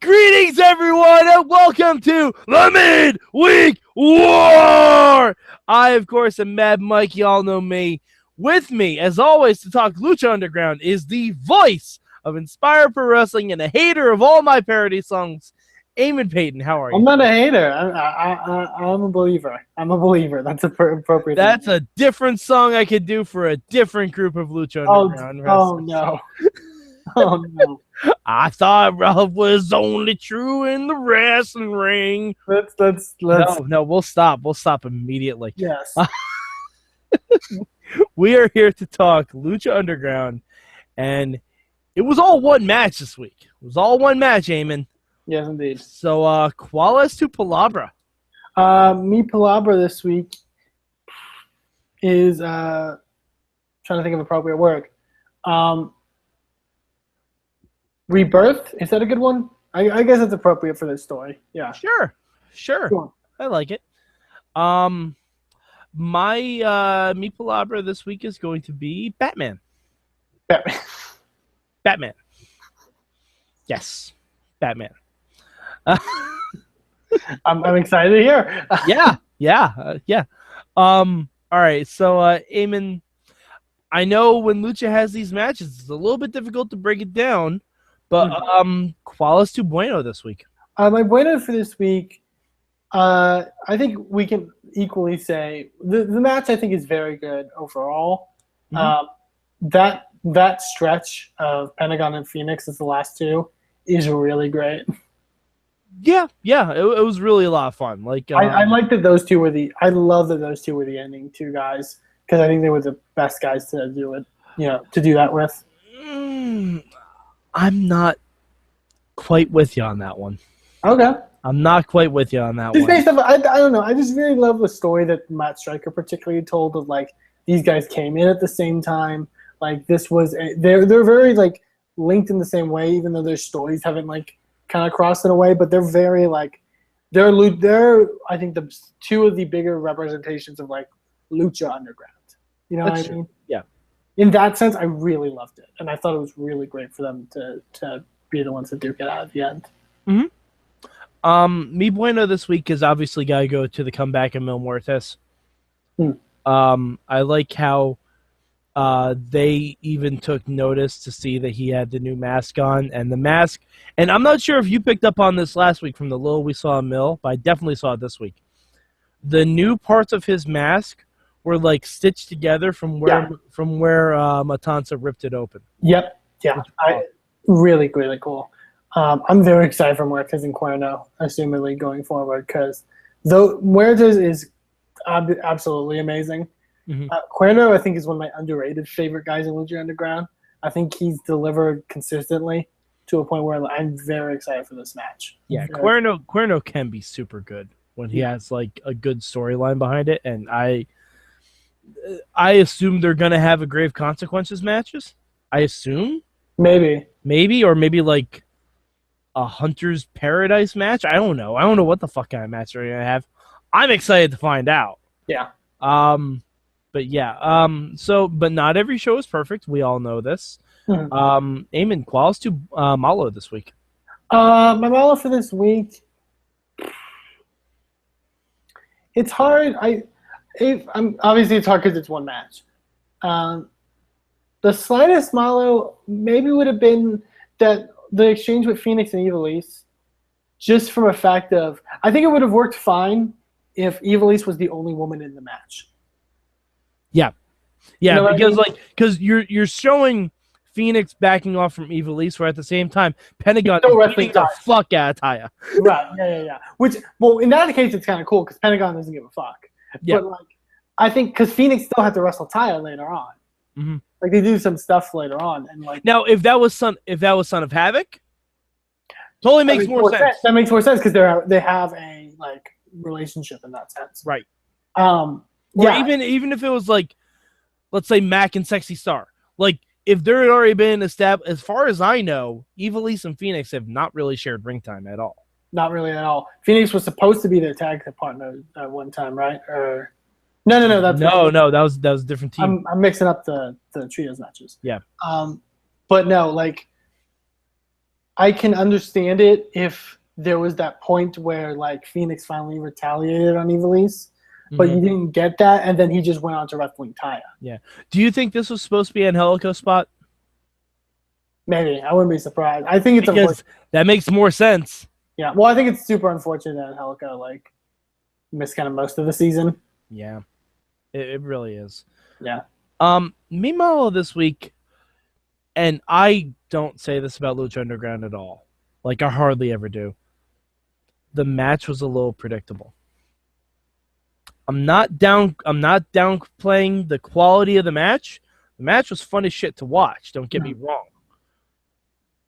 Greetings, everyone, and welcome to the Midweek War! I, of course, am Mad Mike. Y'all know me. With me, as always, to talk Lucha Underground is the voice of Inspired Pro Wrestling and a hater of all my parody songs, Eamon Paton. How are you? I'm not a hater. I'm a believer. I'm a believer. That's appropriate. That's a different song I could do for a different group of Lucha Underground wrestlers. No. Oh, no. I thought Ralph was only true in the wrestling ring. Let's. No, we'll stop. We'll stop immediately. Yes. We are here to talk Lucha Underground, and it was all one match this week. It was all one match, Eamon. Yes, indeed. So, ¿cuál es tu palabra? Mi palabra this week is trying to think of appropriate word. Rebirth? Is that a good one? I guess it's appropriate for this story. Yeah. Sure. Cool. I like it. My mi palabra this week is going to be Batman. Batman. Yes. Batman. I'm excited to hear. Yeah. All right. So, Eamon, I know when Lucha has these matches, it's a little bit difficult to break it down, but ¿cuál es tu bueno this week? My bueno for this week, I think we can equally say the match I think is very good overall. That stretch of Pentagon and Fenix as the last two is really great. Yeah, it was really a lot of fun. Like I like that those two were I love that those two were the ending two guys because I think they were the best guys to do it. To do that with. I'm not quite with you on that one. Okay. I'm not quite with you on that just one. Based off, I don't know. I just really love the story that Matt Stryker particularly told of like these guys came in at the same time. Like this was they're very like linked in the same way, even though their stories haven't like kind of crossed in a way. But they're very like they're I think the two of the bigger representations of like Lucha Underground. You know what I mean? Yeah. In that sense, I really loved it, and I thought it was really great for them to be the ones that duke it out at the end. Mi bueno this week is obviously got to go to the comeback of Mil Muertes. I like how they even took notice to see that he had the new mask on, and the mask. And I'm not sure if you picked up on this last week from the little we saw in Mil, but I definitely saw it this week. The new parts of his mask were like stitched together from where Matanza ripped it open. Yep. Yeah. Really cool. I'm very excited for Muertes and Cuerno, assumedly going forward, because though Muertes is absolutely amazing. Cuerno, I think, is one of my underrated favorite guys in Lucha Underground. I think he's delivered consistently to a point where I'm very excited for this match. Yeah, Cuerno can be super good when he has like a good storyline behind it, and I assume they're gonna have a Grave Consequences matches. I assume maybe like a Hunter's Paradise match. I don't know what the fuck kind of match they're gonna have. I'm excited to find out. Yeah. But yeah. But not every show is perfect. We all know this. Eamon, ¿cuál es tu malo this week? My malo for this week. It's hard. Obviously it's hard because it's one match. The slightest malo maybe would have been that the exchange with Fenix and Ivelisse, just from a fact of I think it would have worked fine if Ivelisse was the only woman in the match. Yeah, you know because you're showing Fenix backing off from Ivelisse, where at the same time Pentagon is beating the fuck out of Taya. Right? Yeah. Which, well, in that case, it's kind of cool because Pentagon doesn't give a fuck. Yeah. But like, I think because Fenix still had to wrestle Taya later on. Like they do some stuff later on, and like now if that was Son of Havoc, totally makes more sense. That makes more sense because they have a like relationship in that sense, right? Or even if it was like, let's say Mac and Sexy Star, like if there had already been established, as far as I know, Ivelisse and Fenix have not really shared ring time at all. Not really at all. Phoenix was supposed to be their tag partner at one time, right? Or no, that's no. That was a different team. I'm mixing up the trios matches. Yeah. But no, like I can understand it if there was that point where like Fenix finally retaliated on Ivelisse, but you didn't get that, and then he just went on to wrestling Taya. Yeah. Do you think this was supposed to be an Angelico spot? Maybe. I wouldn't be surprised. I think it's because that makes more sense. Yeah. Well, I think it's super unfortunate that Angelico like missed kind of most of the season. Yeah. It really is. Yeah. Meanwhile, this week, and I don't say this about Lucha Underground at all. Like I hardly ever do. The match was a little predictable. I'm not downplaying the quality of the match. The match was fun as shit to watch. Don't get me wrong.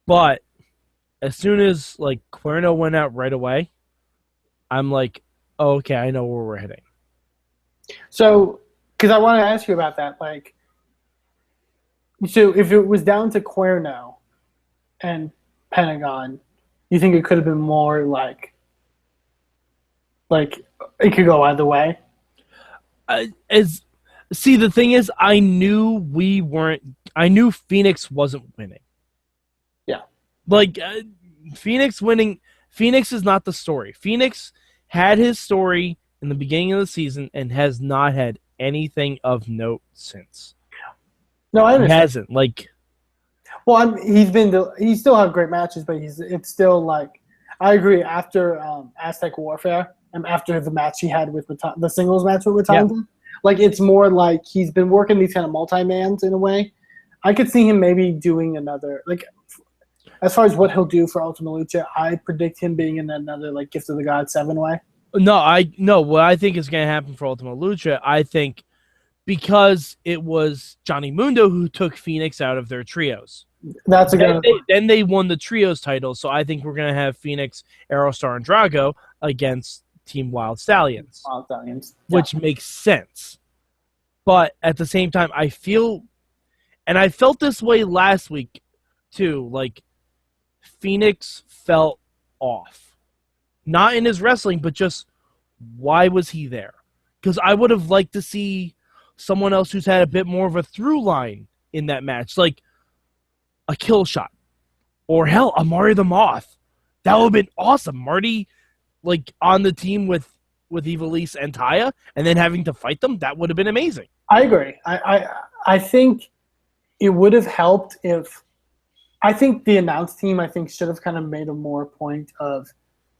But as soon as like Cuerno went out right away, I'm like, oh, okay, I know where we're heading. So, because I want to ask you about that, like, so if it was down to Cuerno and Pentagon, you think it could have been more like it could go either way? See, the thing is, I knew Fenix wasn't winning. Yeah. Like, Fenix winning, Fenix is not the story. Fenix had his story in the beginning of the season and has not had anything of note since. No, I understand. He hasn't. Like, well, he still have great matches, but it's still like, I agree. After Aztec Warfare and after the match he had with the singles match with Matanza, like it's more like he's been working these kind of multi-mans in a way. I could see him maybe doing another, like, as far as what he'll do for Ultimate Lucha, I predict him being in another like Gift of the God 7-way. No. What I think is going to happen for Ultimate Lucha, I think, because it was Johnny Mundo who took Fenix out of their trios. That's a good. Then they won the trios title, so I think we're going to have Fenix, Aerostar, and Drago against Team Wild Stallions. Wild Stallions. Which makes sense. But at the same time, I feel, and I felt this way last week too, like Fenix felt off. Not in his wrestling, but just why was he there? Because I would have liked to see someone else who's had a bit more of a through line in that match, like a kill shot. Or hell, a Marty the Moth. That would have been awesome. Marty, like, on the team with Ivelisse and Taya, and then having to fight them, that would have been amazing. I agree. I think it would have helped if, I think the announce team, should have kind of made a more point of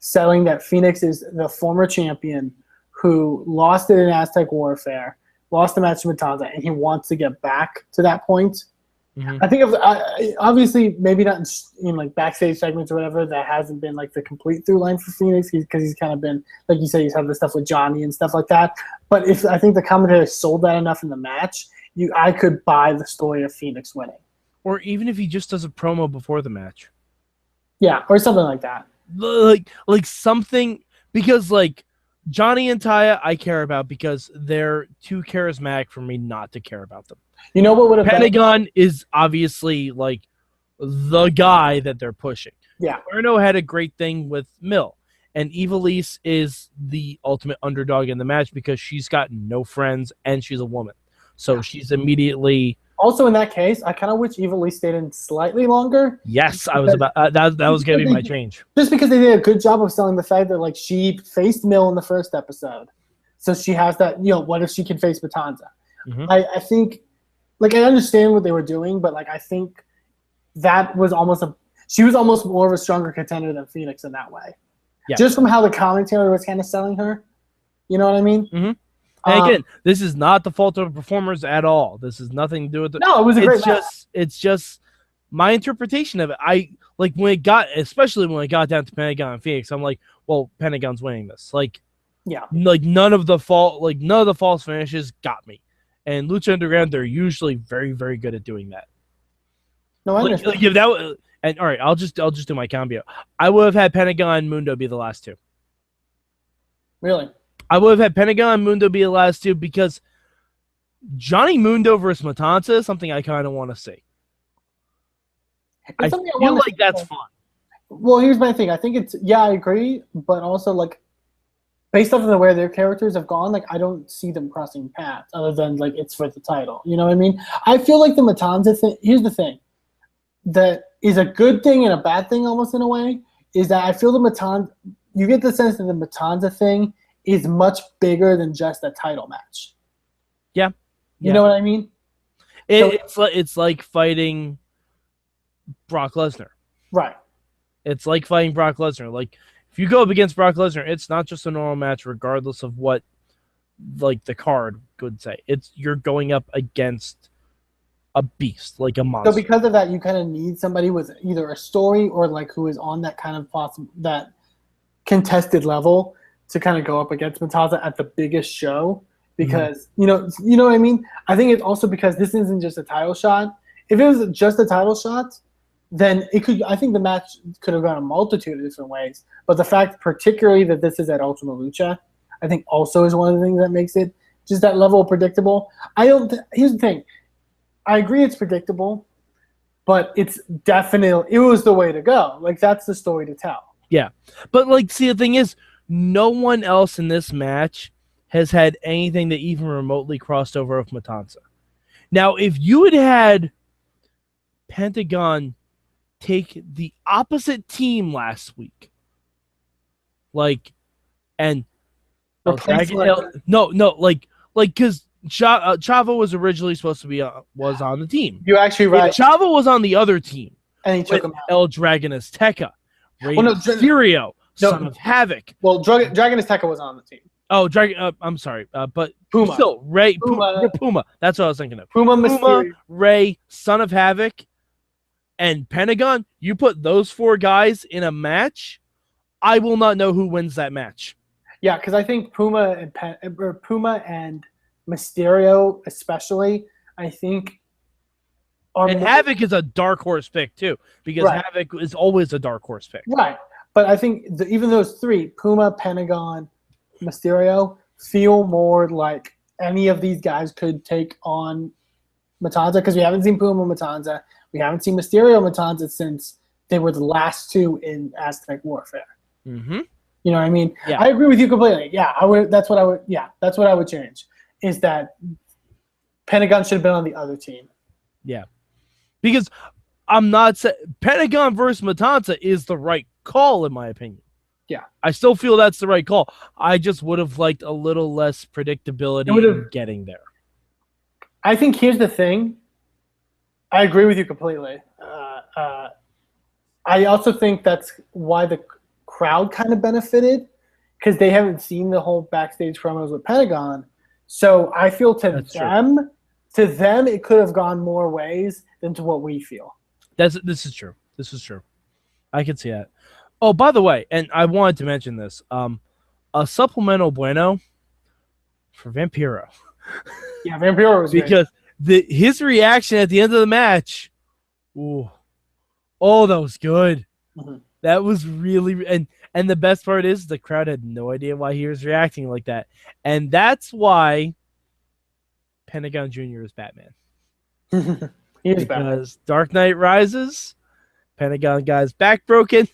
selling that Fenix is the former champion who lost it in Aztec Warfare, lost the match to Matanza, and he wants to get back to that point. Mm-hmm. I think obviously maybe not in like backstage segments or whatever, that hasn't been like the complete through line for Fenix because he's kind of been, like you said, he's had the stuff with Johnny and stuff like that. But if I think the commentator sold that enough in the match, I could buy the story of Fenix winning. Or even if he just does a promo before the match. Yeah, or something like that. Like something, because like Johnny and Taya I care about because they're too charismatic for me not to care about them. You know what would have Pentagon is obviously like the guy that they're pushing. Yeah. Cuerno had a great thing with Mill. And Ivelisse is the ultimate underdog in the match because she's got no friends and she's a woman. So she's immediately... Also, in that case, I kind of wish Ivelisse stayed in slightly longer. Yes, I was about that was going to be my change. Just because they did a good job of selling the fact that like she faced Mill in the first episode, so she has that. What if she can face Matanza? Mm-hmm. I think, like, I understand what they were doing, but like I think that was she was almost more of a stronger contender than Fenix in that way. Yeah. Just from how the commentary was kind of selling her. You know what I mean? Mm-hmm. And again, this is not the fault of the performers at all. This has nothing to do with it. No, it was a great match. It's just my interpretation of it. I like especially when it got down to Pentagon and Phoenix, I'm like, well, Pentagon's winning this. Like, yeah, like none of the false finishes got me. And Lucha Underground, they're usually very, very good at doing that. No, I understand. If that and all right, I'll just do my cambio. I would have had Pentagon and Mundo be the last two. Really? I would have had Pentagon and Mundo be the last two because Johnny Mundo versus Matanza is something I kind of want to see. I feel like that's fun. Well, here's my thing. I think I agree, but also, like, based off of the way their characters have gone, like, I don't see them crossing paths other than, like, it's for the title. You know what I mean? I feel like the Matanza thing, here's the thing. that is a good thing and a bad thing almost in a way is that I feel you get the sense that the Matanza thing is much bigger than just a title match. Yeah. You know what I mean? It's like fighting Brock Lesnar. Right. It's like fighting Brock Lesnar. Like, if you go up against Brock Lesnar, it's not just a normal match, regardless of what, like, the card could say. You're going up against a beast, like a monster. So because of that, you kind of need somebody with either a story or like who is on that kind of that contested level to kind of go up against Matanza at the biggest show. Because you know what I mean. I think it's also because this isn't just a title shot. If it was just a title shot, then it could. I think the match could have gone a multitude of different ways. But the fact, particularly, that this is at Ultima Lucha, I think also is one of the things that makes it just that level of predictable. Here's the thing. I agree it's predictable, but it was the way to go. Like, that's the story to tell. Yeah. But, like, see, the thing is, no one else in this match has had anything that even remotely crossed over with Matanza. Now, if you had Pentagon take the opposite team last week, like, and because Chavo was originally supposed to be was on the team. You're actually right. Chavo was on the other team, and he took him out. El Dragon Azteca, Mysterio, Son of Havoc. Well, Dragon Azteca was on the team. Oh, Dragon. I'm sorry, but Puma. Still, Puma. That's what I was thinking of. Puma, Ray, Son of Havoc, and Pentagon. You put those four guys in a match, I will not know who wins that match. Yeah, because I think Puma and Mysterio, especially, I think. And Havoc is a dark horse pick too, because Havoc is always a dark horse pick. Right, but I think even those three, Puma, Pentagon, Mysterio, feel more like any of these guys could take on Matanza, because we haven't seen Puma Matanza. We haven't seen Mysterio Matanza since they were the last two in Aztec Warfare. Mm-hmm. You know what I mean? Yeah. I agree with you completely. Yeah, I would. That's what I would. Yeah, that's what I would change. Is that Pentagon should have been on the other team? Yeah, because I'm not saying Pentagon versus Matanza is the right call in my opinion. Yeah, I still feel that's the right call. I just would have liked a little less predictability in getting there. I think here's the thing. I agree with you completely. I also think that's why the crowd kind of benefited, because they haven't seen the whole backstage promos with Pentagon. So I feel to them, it could have gone more ways than to what we feel. This is true. I can see that. Oh, by the way, and I wanted to mention this, a supplemental bueno for Vampiro. Yeah, Vampiro was because his reaction at the end of the match, that was good. Mm-hmm. That was really, and the best part is the crowd had no idea why he was reacting like that, and that's why Pentagon Jr. is Batman. He is Batman. Because Dark Knight Rises, Pentagon guy's back broken.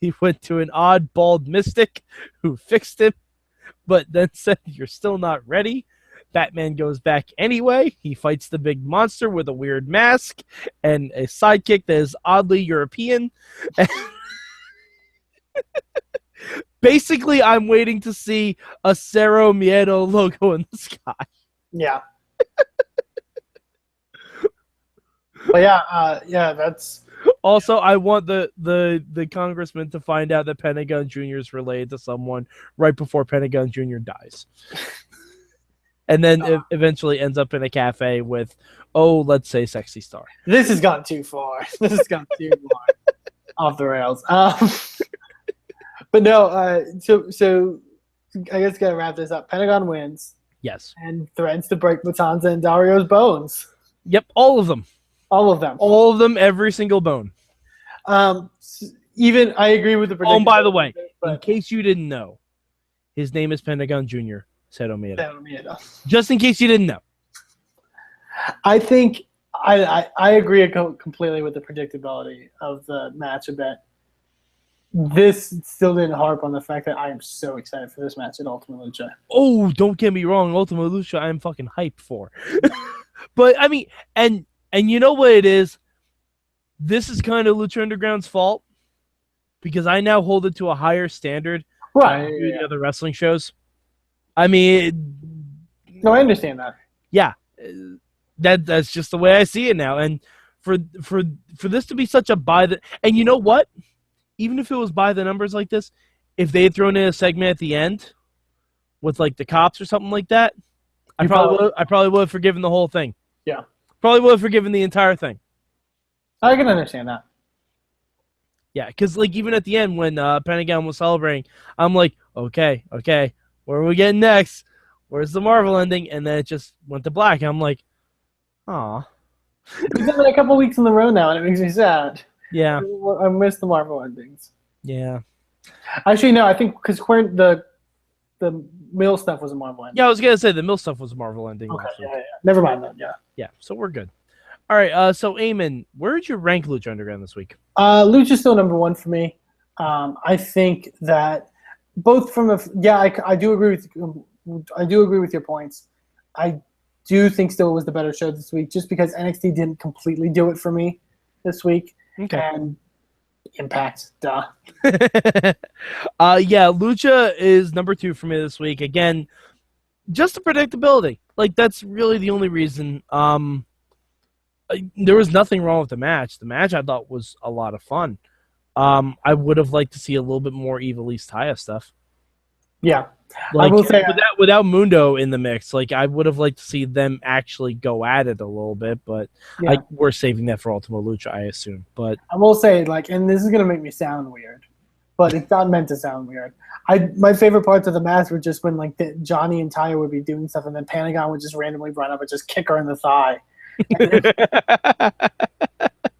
He went to an odd bald mystic who fixed him, but then said, "You're still not ready." Batman goes back anyway. He fights the big monster with a weird mask and a sidekick that is oddly European. Basically, I'm waiting to see a Cero Miedo logo in the sky. Yeah. But yeah, that's... Also, I want the congressman to find out that Pentagon Jr. is related to someone right before Pentagon Jr. dies. And then it eventually ends up in a cafe with, let's say, Sexy Star. This has gone too far. Off the rails. But no, so I guess gotta wrap this up. Pentagon wins. Yes. And threatens to break Matanza and Dario's bones. Yep, all of them. All of them. All of them, every single bone. Even I agree with the prediction. Oh, by the way, in case you didn't know, his name is Pentagon Jr. Cero Miedo. Just in case you didn't know. I think I agree completely with the predictability of the match a bit. This still didn't harp on the fact that I am so excited for this match at Ultima Lucha. Oh, don't get me wrong. Ultima Lucha, I'm fucking hyped for. But, I mean, and you know what it is? this is kind of Lucha Underground's fault because I now hold it to a higher standard Right. than the other wrestling shows. I mean, No, I understand that. yeah, that's just the way I see it now. And for this to be such a and you know what? Even if it was by the numbers like this, if they had thrown in a segment at the end with like the cops or something like that, I probably would have forgiven the whole thing. Yeah. Probably would have forgiven the entire thing. I can understand that. Yeah, because like even at the end when Pentagon was celebrating, I'm like, okay, where are we getting next? Where's the Marvel ending? And then it just went to black. I'm like, aw. We've done it a couple weeks in a row now, and it makes me sad. Yeah. I miss the Marvel endings. Yeah. Actually, no, I think because the Mill stuff was a Marvel ending. Yeah, I was gonna say the Mill stuff was a Marvel ending. Okay, yeah. Never mind then. Yeah. Yeah, so we're good. All right. So Eamon, where did you rank Lucha Underground this week? Lucha's still number one for me. I think that both from I do agree with your points. I do think still it was the better show this week, just because NXT didn't completely do it for me this week. Okay. And Impact, duh. Lucha is number 2 for me this week. Again, just the predictability. Like that's really the only reason. There was nothing wrong with the match. The match I thought was a lot of fun. I would have liked to see a little bit more Ivelisse Taya stuff. Yeah. Like I will say without Mundo in the mix, like I would have liked to see them actually go at it a little bit, but we're saving that for Ultima Lucha, I assume. But I will say, like, and this is gonna make me sound weird, but it's not meant to sound weird. My favorite parts of the match were just when like Johnny and Taya would be doing stuff, and then Pentagon would just randomly run up and just kick her in the thigh.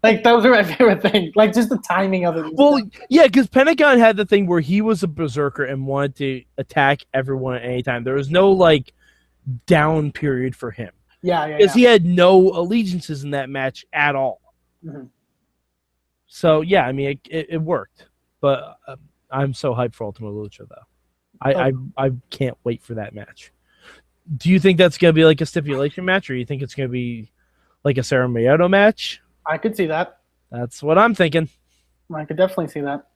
Like those are my favorite things. Like just the timing of it. Well, yeah, because Pentagon had the thing where he was a berserker and wanted to attack everyone at any time. There was no like down period for him. Yeah. Because he had no allegiances in that match at all. Mm-hmm. So yeah, I mean it worked, but I'm so hyped for Ultima Lucha though. I can't wait for that match. Do you think that's gonna be like a stipulation match, or you think it's gonna be like a Sarah Mayoto match? I could see that. That's what I'm thinking. I could definitely see that.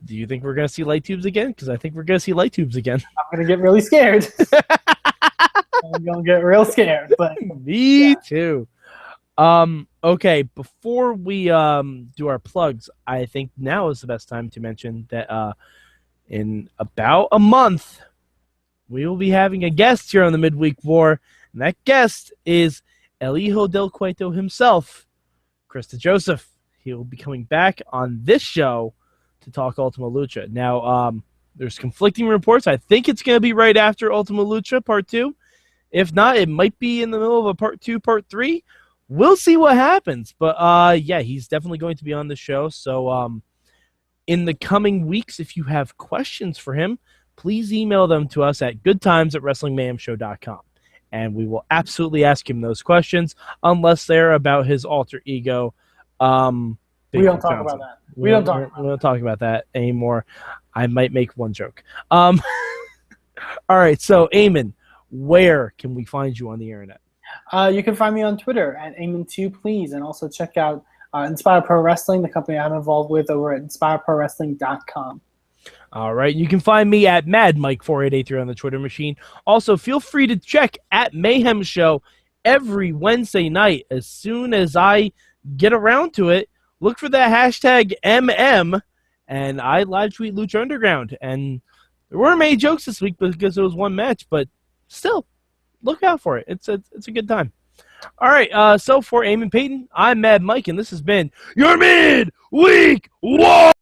Do you think we're going to see light tubes again? Because I think we're going to see light tubes again. I'm going to get really scared. I'm going to get real scared. But Me too. Okay, before we do our plugs, I think now is the best time to mention that in about a month, we will be having a guest here on the Midweek War, and that guest is El Hijo del Cueto himself, Krista Joseph. He will be coming back on this show to talk Ultima Lucha. Now, there's conflicting reports. I think it's going to be right after Ultima Lucha Part 2. If not, it might be in the middle of a Part 2, Part 3. We'll see what happens. But, he's definitely going to be on the show. So, in the coming weeks, if you have questions for him, please email them to us at goodtimes@wrestlingmayhemshow.com. And we will absolutely ask him those questions, unless they're about his alter ego. we don't talk about that. We don't talk about that anymore. I might make one joke. All right, so Eamon, where can we find you on the internet? You can find me on Twitter at Eamon2, please, and also check out Inspire Pro Wrestling, the company I'm involved with, over at inspireprowrestling.com. All right, you can find me at MadMike4883 on the Twitter machine. Also, feel free to check at Mayhem Show every Wednesday night. As soon as I get around to it, look for that hashtag MM, and I live tweet Lucha Underground. And there weren't many jokes this week because it was one match, but still, look out for it. It's a good time. All right, so for Eamon Paton, I'm Mad Mike, and this has been your Midweek War.